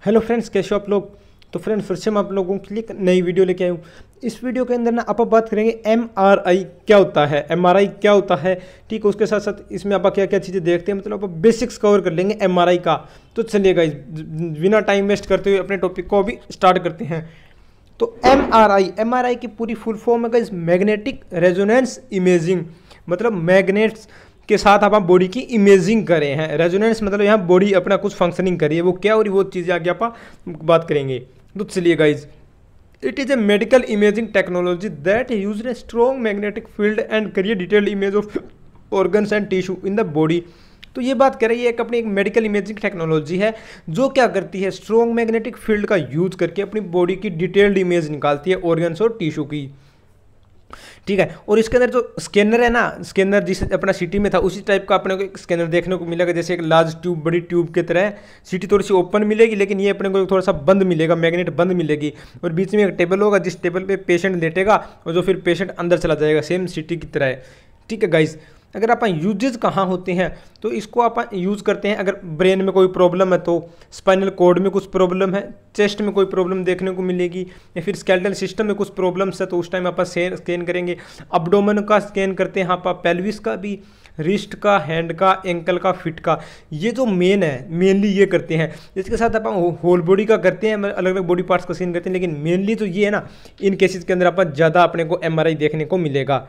Hello friends, कैसे हो आप लोग। तो फ्रेंड्स, फिर से मैं आप लोगों के लिए एक नई वीडियो लेके आया हूँ। इस वीडियो के अंदर ना आप बात करेंगे एमआरआई क्या होता है, एमआरआई क्या होता है। ठीक है, उसके साथ साथ इसमें आप क्या क्या चीज़ें देखते हैं, मतलब आप बेसिक्स कवर कर लेंगे एमआरआई का। तो चलिए गाइस, बिना टाइम वेस्ट करते हुए अपने टॉपिक को अभी स्टार्ट करते हैं। तो एमआरआई की पूरी फुल फॉर्म है गाइस, मैग्नेटिक रेजोनेंस इमेजिंग। मतलब मैग्नेट्स के साथ आप बॉडी की इमेजिंग कर रहे हैं। रेजोनेंस मतलब यहाँ बॉडी अपना कुछ फंक्शनिंग कर रही है, वो क्या और वो चीज़ें आगे आप बात करेंगे। तो चलिए guys, it is a medical imaging technology that use a strong magnetic field and create detailed image of organs and tissue in the body. तो ये बात कर रही है एक मेडिकल इमेजिंग टेक्नोलॉजी है जो क्या करती है, स्ट्रॉन्ग मैग्नेटिक फील्ड का यूज करके अपनी बॉडी की डिटेल्ड इमेज निकालती है ऑर्गन्स और टिश्यू की। ठीक है, और इसके अंदर जो स्कैनर है ना, स्कैनर जिस अपना सिटी में था उसी टाइप का अपने को एक स्कैनर देखने को मिलेगा, जैसे एक लार्ज ट्यूब, बड़ी ट्यूब की तरह। सिटी थोड़ी सी ओपन मिलेगी, लेकिन ये अपने को थोड़ा सा बंद मिलेगा, मैग्नेट बंद मिलेगी। और बीच में एक टेबल होगा, जिस टेबल पे पेशेंट लेटेगा और जो फिर पेशेंट अंदर चला जाएगा, सेम सिटी की तरह। ठीक है गाइज, अगर आप यूजेज कहाँ होते हैं तो इसको आप यूज़ करते हैं अगर ब्रेन में कोई प्रॉब्लम है, तो स्पाइनल कॉर्ड में कुछ प्रॉब्लम है, चेस्ट में कोई प्रॉब्लम देखने को मिलेगी, या फिर स्केलेटल सिस्टम में कुछ प्रॉब्लम्स है तो उस टाइम आप स्कैन करेंगे। अब्डोमेन का स्कैन करते हैं आप, पेल्विस का भी, रिस्ट का, हैंड का, एंकल का, फिट का। ये जो मेन है, मेनली ये करते हैं। इसके साथ आप होल बॉडी का करते हैं, अलग अलग बॉडी पार्ट्स का स्कैन करते हैं, लेकिन मेनली तो ये है ना, इन केसेस के अंदर आप ज़्यादा अपने को एमआरआई देखने को मिलेगा।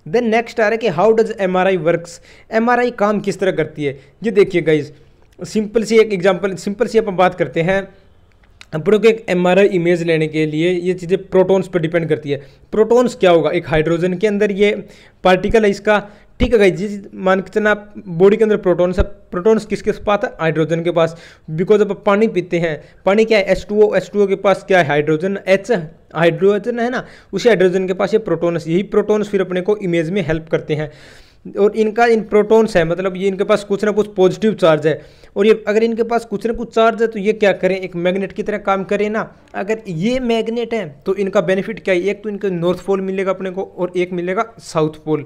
देन नेक्स्ट आ रहा है कि how does MRI works. MRI काम किस तरह करती है, ये देखिए गाइज, सिंपल सी एक एग्जांपल, सिंपल सी अपन बात करते हैं। अपनों को एक एमआरआई इमेज लेने के लिए ये चीज़ें प्रोटॉन्स पर डिपेंड करती है। प्रोटॉन्स क्या होगा, एक हाइड्रोजन के अंदर ये पार्टिकल है इसका। ठीक है गाइज, जिस मान के चलना बॉडी के अंदर प्रोटॉन्स है, प्रोटॉन्स किसके पास है, हाइड्रोजन के पास। बिकॉज अब पानी पीते हैं, पानी क्या है, H2O, H2O के पास क्या है, हाइड्रोजन, H हाइड्रोजन है ना, उसी हाइड्रोजन के पास ये प्रोटॉन्स, यही प्रोटॉन्स फिर अपने को इमेज में हेल्प करते हैं। और इनका इन प्रोटॉन्स है, मतलब ये इनके पास कुछ ना कुछ पॉजिटिव चार्ज है, और ये अगर इनके पास कुछ ना कुछ चार्ज है तो ये क्या करें, एक मैग्नेट की तरह काम करें ना। अगर ये मैग्नेट है तो इनका बेनिफिट क्या है, एक तो इनको नॉर्थ पोल मिलेगा अपने को और एक मिलेगा साउथ पोल।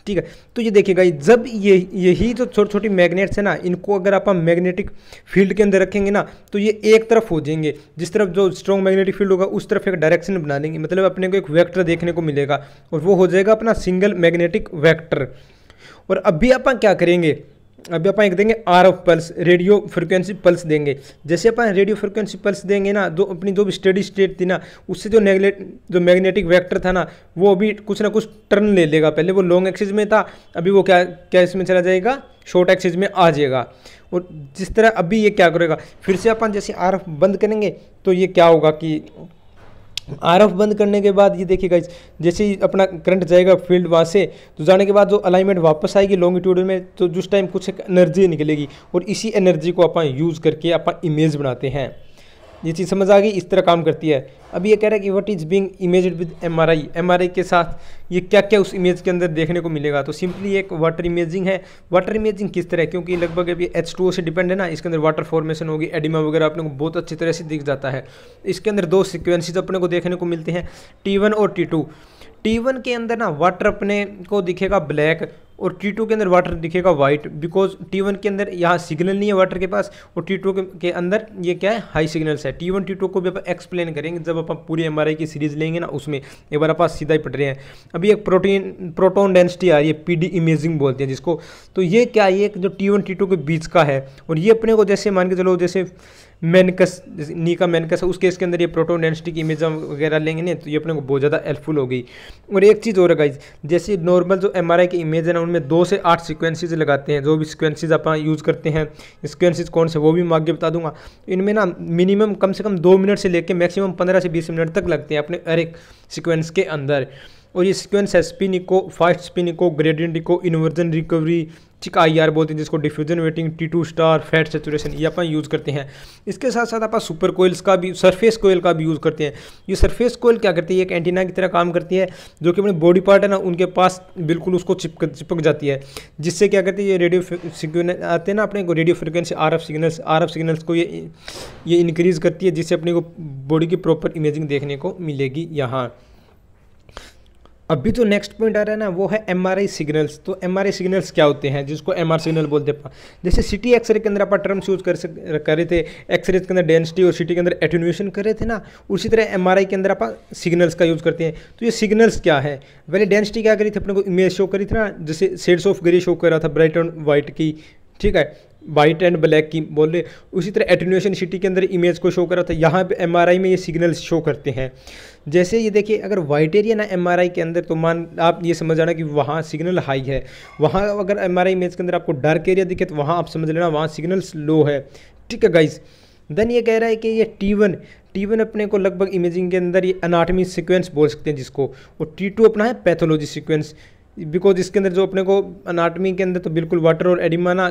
ठीक है, तो ये देखिएगा, जब यही जो छोटी छोटी मैग्नेट्स है ना, इनको अगर आप मैग्नेटिक फील्ड के अंदर रखेंगे ना तो ये एक तरफ हो जाएंगे, जिस तरफ जो स्ट्रॉन्ग मैग्नेटिक फील्ड होगा उस तरफ एक डायरेक्शन बना देंगे, मतलब अपने को एक वेक्टर देखने को मिलेगा, और वो हो जाएगा अपना सिंगल मैग्नेटिक वेक्टर। और अभी आप क्या करेंगे, अभी अपन एक देंगे RF pulse, radio frequency pulse देंगे। जैसे अपन रेडियो फ्रिक्वेंसी पल्स देंगे ना, जो अपनी जो भी स्टेडी स्टेट थी ना, उससे जो मैग्नेटिक वेक्टर था ना, वो अभी कुछ ना कुछ टर्न ले लेगा। पहले वो लॉन्ग एक्सिस में था, अभी वो क्या इसमें चला जाएगा, शॉर्ट एक्सिस में आ जाएगा। और जिस तरह अभी ये क्या करेगा, फिर से अपन जैसे RF बंद करेंगे तो ये क्या होगा कि RF बंद करने के बाद ये देखिएगा, जैसे ही अपना करंट जाएगा फील्ड वहाँ से, तो जाने के बाद जो अलाइनमेंट वापस आएगी लॉन्गिट्यूड में, तो जिस टाइम कुछ एक एनर्जी निकलेगी, और इसी एनर्जी को अपन यूज़ करके अपन इमेज बनाते हैं। ये चीज़ समझ आ गई, इस तरह काम करती है। अभी ये कह रहा है कि what is being imaged with MRI, MRI के साथ ये क्या क्या उस इमेज के अंदर देखने को मिलेगा। तो सिंपली एक वाटर इमेजिंग है। वाटर इमेजिंग किस तरह है, क्योंकि लगभग अभी H2O से डिपेंड है ना, इसके अंदर वाटर फॉर्मेशन होगी, एडिमा वगैरह अपने को बहुत अच्छी तरह से दिख जाता है। इसके अंदर दो सिक्वेंसेस अपने को देखने को मिलते हैं, T1 और T2। T1 के अंदर ना वाटर अपने को दिखेगा ब्लैक, और T2 के अंदर वाटर दिखेगा वाइट, बिकॉज T1 के अंदर यहाँ सिग्नल नहीं है वाटर के पास, और T2 के अंदर ये क्या है, हाई सिग्नल्स है। T1 T2 को भी अपन एक्सप्लेन करेंगे जब अपन पूरी एमआरआई की सीरीज लेंगे ना, उसमें एक बार आप सीधा ही पढ़ रहे हैं। अभी एक प्रोटॉन डेंसिटी आ रही है, PD इमेजिंग बोलते हैं जिसको। तो ये क्या है, ये जो T1 T2 के बीच का है, और ये अपने को जैसे मान के चलो, जैसे मेनकस, नी का मेनकस है, उस केस के अंदर ये प्रोटॉन डेंसिटी की इमेज वगैरह लेंगे ना, तो ये अपने को बहुत ज़्यादा हेल्पफुल होगी। और एक चीज़ और है गाइज, जैसे नॉर्मल जो एमआरआई की इमेज है ना, उनमें 2 से 8 सीक्वेंसेज लगाते हैं। जो भी सीक्वेंसेज आप यूज़ करते हैं, सीक्वेंसेज कौन से वो भी मैं आगे बता दूंगा। इनमें ना मिनिमम कम से कम 2 मिनट से लेकर मैक्सिमम 15 से 20 मिनट तक लगते हैं अपने हर एक सीक्वेंस के अंदर। और ये सीक्वेंस है spin echo, fast spin echo, gradient echo, inversion recovery, चिक IR बोलते हैं जिसको, diffusion weighting, T2 star, fat saturation, ये अपन यूज़ करते हैं। इसके साथ साथ अपन सुपर कोयल्स का भी, सरफेस कोयल का भी यूज़ करते हैं। ये सरफेस कोयल क्या करती है, एक एंटीना की तरह काम करती है, जो कि अपने बॉडी पार्ट है ना उनके पास बिल्कुल उसको चिपक जाती है, जिससे क्या करती है, ये रेडियो सिग्नल आते हैं ना अपने को, रेडियो फ्रिक्वेंसी RF सिग्नल्स को ये इंक्रीज़ करती है, जिससे अपने को बॉडी की प्रॉपर इमेजिंग देखने को मिलेगी यहाँ। अभी जो नेक्स्ट पॉइंट आ रहा है ना वो है एमआरआई सिग्नल्स। तो एमआरआई सिग्नल्स क्या होते हैं, जिसको एमआर सिग्नल बोलते हैं। जैसे सिटी एक्सरे के अंदर आप टर्म्स यूज कर रहे थे, एक्सरे के अंदर डेंसिटी और सिटी के अंदर एटेन्यूएशन कर रहे थे ना, उसी तरह एमआरआई के अंदर आप सिग्नल्स का यूज करते हैं। तो ये सिग्नल्स क्या है, पहले डेंसिटी क्या करी थी अपने को, इमेज शो करी थी ना, जैसे शेड्स ऑफ ग्रे शो कर रहा था ब्राइट एंड वाइट की, ठीक है, वाइट एंड ब्लैक की बोल रहे। उसी तरह एटेन्यूएशन सिटी के अंदर इमेज को शो कर रहा था, यहाँ पे एमआरआई में ये सिग्नल्स शो करते हैं। जैसे ये देखिए, अगर वाइट एरिया ना एमआरआई के अंदर, तो मान आप ये समझ आना कि वहाँ सिग्नल हाई है। वहाँ अगर एमआरआई इमेज के अंदर आपको डार्क एरिया दिखे तो वहाँ आप समझ लेना वहाँ सिग्नल्स लो है, ठीक है गाइज। देन ये कह रहा है कि ये T1 अपने को लगभग इमेजिंग के अंदर ये अनाटमी सीक्वेंस बोल सकते हैं जिसको, और T2 अपना है पैथोलॉजी सीक्वेंस, बिकॉज इसके अंदर जो अपने को अनाटमी के अंदर तो बिल्कुल वाटर और एडिमा ना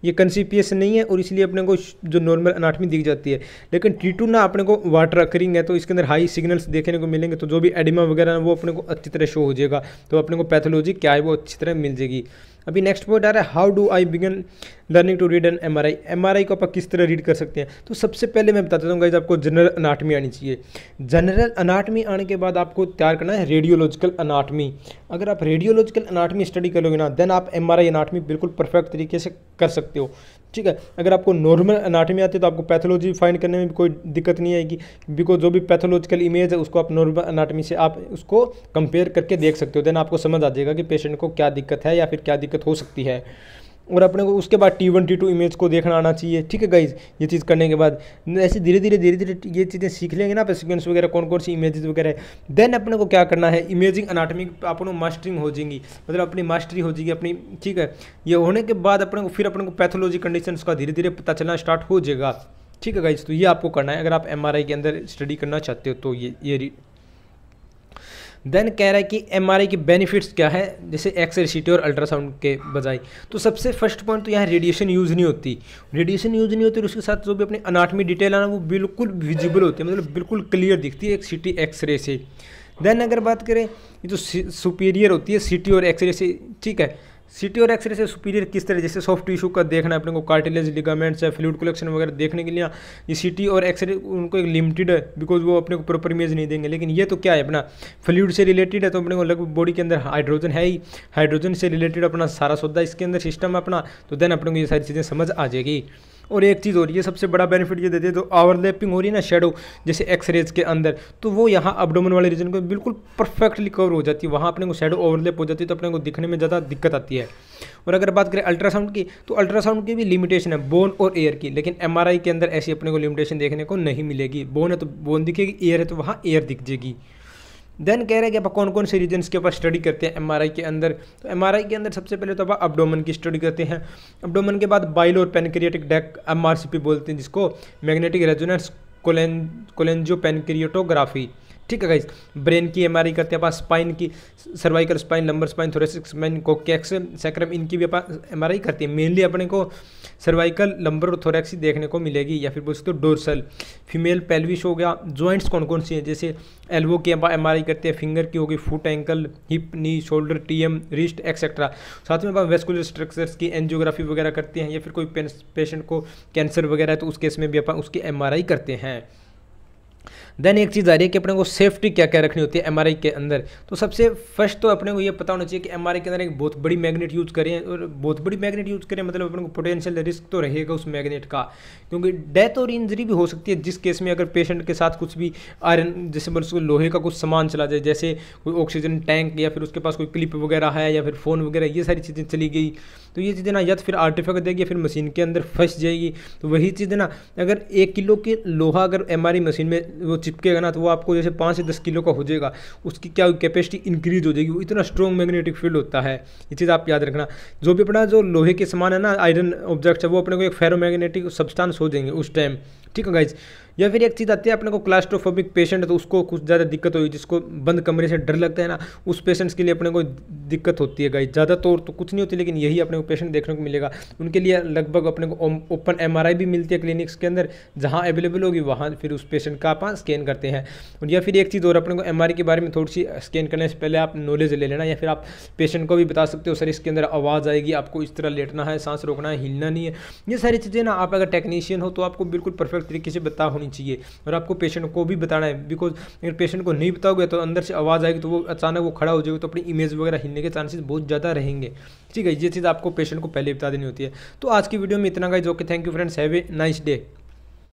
ये कंसिपियस नहीं है, और इसलिए अपने को जो नॉर्मल अनाटमी दिख जाती है। लेकिन T2 ना अपने को वाटर अकरिंग है, तो इसके अंदर हाई सिग्नल्स देखने को मिलेंगे, तो जो भी एडिमा वगैरह है वो अपने को अच्छी तरह शो हो जाएगा, तो अपने को पैथोलॉजी क्या है वो अच्छी तरह मिल जाएगी। अभी नेक्स्ट पॉइंट आ रहा है, how do I begin learning to read an MRI को आप किस तरह रीड कर सकते हैं। तो सबसे पहले मैं बताता हूँ गाइस, आपको जनरल अनाटमी आनी चाहिए। जनरल अनाटमी आने के बाद आपको तैयार करना है रेडियोलॉजिकल अनाटमी। अगर आप रेडियोलॉजिकल अनाटमी स्टडी करोगे ना, देन आप एमआरआई अनाटमी बिल्कुल परफेक्ट तरीके से कर सकते हो, ठीक है। अगर आपको नॉर्मल अनाटमी आती है तो आपको पैथोलॉजी फाइंड करने में भी कोई दिक्कत नहीं आएगी, बिकॉज जो भी पैथोलॉजिकल इमेज है उसको आप नॉर्मल अनाटमी से आप उसको कंपेयर करके देख सकते हो। देन आपको समझ आ जाएगा कि पेशेंट को क्या दिक्कत है या फिर क्या दिक्कत हो सकती है। और अपने को उसके बाद T1 T2 इमेज को देखना आना चाहिए, ठीक है गाइज। ये चीज़ करने के बाद ऐसे धीरे धीरे ये चीज़ें सीख लेंगे ना, सीक्वेंस वगैरह कौन कौन सी इमेजेस वगैरह है। देन अपने को क्या करना है, इमेजिंग अनाटमी अपने मास्टरिंग हो जाएंगी, मतलब अपनी मास्टरी हो जाएगी अपनी, ठीक है। ये होने के बाद अपने को फिर अपने को पैथोलॉजी कंडीशंस का धीरे धीरे पता चलना स्टार्ट हो जाएगा, ठीक है गाइज। तो ये आपको करना है अगर आप एमआरआई के अंदर स्टडी करना चाहते हो तो ये देन कह रहा है कि एमआरआई के बेनिफिट्स क्या है, जैसे एक्सरे सीटी और अल्ट्रासाउंड के बजाय। तो सबसे फर्स्ट पॉइंट तो यहाँ रेडिएशन यूज़ नहीं होती, और उसके साथ जो भी अपनी अनाटमी डिटेल है ना वो बिल्कुल विजिबल होती है, मतलब बिल्कुल क्लियर दिखती है एक सिटी एक्सरे से। देन अगर बात करें ये जो सुपीरियर होती है सिटी और एक्सरे से, ठीक है, सिटी और एक्सरे से सुपीरियर किस तरह, जैसे सॉफ्ट टिश्यू का देखना है अपने को, कार्टिलेज, लिगामेंट्स या फ्लूइड कलेक्शन वगैरह देखने के लिए ये सिटी और एक्सरे उनको एक लिमिटेड है, बिकॉज वो अपने को प्रॉपर इमेज नहीं देंगे। लेकिन ये तो क्या है, अपना फ्लूइड से रिलेटेड है, तो अपने को लगभग बॉडी के अंदर हाइड्रोजन है ही, हाइड्रोजन से रिलेटेड अपना सारा सौदा इसके अंदर सिस्टम है अपना, तो देन अपने को ये सारी चीज़ें समझ आ जाएगी। और एक चीज़ हो रही है, सबसे बड़ा बेनिफिट ये देते हैं, तो ओवरलैपिंग हो रही है ना शेडो जैसे एक्सरेज के अंदर, तो वो यहाँ अब्डोमेन वाले रीजन को बिल्कुल परफेक्टली कवर हो जाती है, वहाँ अपने को शेडो ओवरलैप हो जाती है, तो अपने को दिखने में ज़्यादा दिक्कत आती है। और अगर बात करें अल्ट्रासाउंड की, तो अल्ट्रासाउंड की भी लिमिटेशन है बोन और एयर की, लेकिन एमआरआई के अंदर ऐसी अपने को लिमिटेशन देखने को नहीं मिलेगी। बोन है तो बोन दिखेगी, एयर है तो वहाँ एयर दिख जाएगी। देन कह रहे हैं कि आप कौन कौन से रीजन्स के ऊपर स्टडी करते हैं एमआरआई के अंदर। तो एमआरआई के अंदर सबसे पहले तो आप अब्डोमेन की स्टडी करते हैं। अब्डोमेन के बाद बाइल और पेनक्रियाटिक डक्ट MRCP बोलते हैं जिसको, मैग्नेटिक रेजोनेंस कोलेंजियोपेनक्रियाटोग्राफी, ठीक है गाइस। ब्रेन की एमआरआई करते हैं, आप स्पाइन की, cervical spine, lumbar spine, thoracic spine, coccyx, sacrum, इनकी भी आप एमआरआई करते हैं। मेनली अपने को सर्वाइकल, लंबर और थोरेक्स देखने को मिलेगी, या फिर बोल सकते हो डोर्सल। फीमेल पेल्विस हो गया। जॉइंट्स कौन कौन सी हैं, जैसे एल्बो की एमआरआई करते हैं, फिंगर की होगी, फुट, एंकल, हिप, नी, शोल्डर, टीएम, रिस्ट एक्सेट्रा। साथ में आप वेस्कुलर स्ट्रक्चर्स की एंजियोग्राफी वगैरह करते हैं, या फिर कोई पेशेंट को कैंसर वगैरह है तो उस केस में भी अपन उसकी एमआरआई करते हैं। देन एक चीज़ आ रही है कि अपने को सेफ्टी क्या क्या रखनी होती है एमआरआई के अंदर। तो सबसे फर्स्ट तो अपने को ये पता होना चाहिए कि एमआरआई के अंदर एक बहुत बड़ी मैग्नेट यूज़ करें, और बहुत बड़ी मैग्नेट यूज़ करें मतलब अपने को पोटेंशियल रिस्क तो रहेगा उस मैग्नेट का, क्योंकि डेथ और इंजरी भी हो सकती है जिस केस में अगर पेशेंट के साथ कुछ भी आयरन जैसे बोल लोहे का कुछ सामान चला जाए, जैसे कोई ऑक्सीजन टैंक या फिर उसके पास कोई क्लिप वगैरह है या फिर फ़ोन वगैरह, ये सारी चीज़ें चली गई तो ये चीज़ें ना या तो फिर आर्टिफैक्ट देगी या फिर मशीन के अंदर फंस जाएगी। तो वही चीज़ ना, अगर 1 किलो की लोहा अगर एमआरआई मशीन में वो चिपकेगा ना, तो वो आपको जैसे 5 से 10 किलो का हो जाएगा, उसकी क्या कैपेसिटी इंक्रीज हो जाएगी, वो इतना स्ट्रॉन्ग मैग्नेटिक फील्ड होता है। ये चीज़ आप याद रखना। जो भी अपना जो लोहे के सामान है ना, आयरन ऑब्जेक्ट है, वो अपने को एक फेरोमैग्नेटिक सब्सटेंस हो जाएंगे उस टाइम, ठीक है गाइज। या फिर एक चीज़ आती है अपने को क्लास्ट्रोफोबिक पेशेंट है तो उसको कुछ ज़्यादा दिक्कत होगी, जिसको बंद कमरे से डर लगता है ना, उस पेशेंट्स के लिए अपने को दिक्कत होती है गाइज। ज़्यादा तौर तो कुछ नहीं होती, लेकिन यही अपने को पेशेंट देखने को मिलेगा। उनके लिए लगभग अपने को ओपन एमआरआई भी मिलती है क्लिनिक्स के अंदर, जहाँ अवेलेबल होगी वहाँ फिर उस पेशेंट का आप स्कैन करते हैं। और या फिर एक चीज़ और, अपने को एमआरआई के बारे में थोड़ी सी स्कैन करने से पहले आप नॉलेज ले लेना, या फिर आप पेशेंट को भी बता सकते हो सर इसके अंदर आवाज़ आएगी, आपको इस तरह लेटना है, सांस रोकना है, हिलना नहीं है। ये सारी चीज़ें ना आप अगर टेक्नीशियन हो तो आपको बिल्कुल परफेक्ट तरीके से बता होनी होनी चाहिए और आपको पेशेंट को भी बताना है, बिकॉज अगर पेशेंट को नहीं बताओगे तो अंदर से आवाज़ आएगी तो वो अचानक वो खड़ा हो जाएगा तो अपनी इमेज वगैरह हिलने के चांसेस बहुत ज़्यादा रहेंगे। ठीक है, ये चीज़ आपको पेशेंट को पहले बता देनी होती है। तो आज की वीडियो में इतना guys, okay, thank you friends, have a nice day.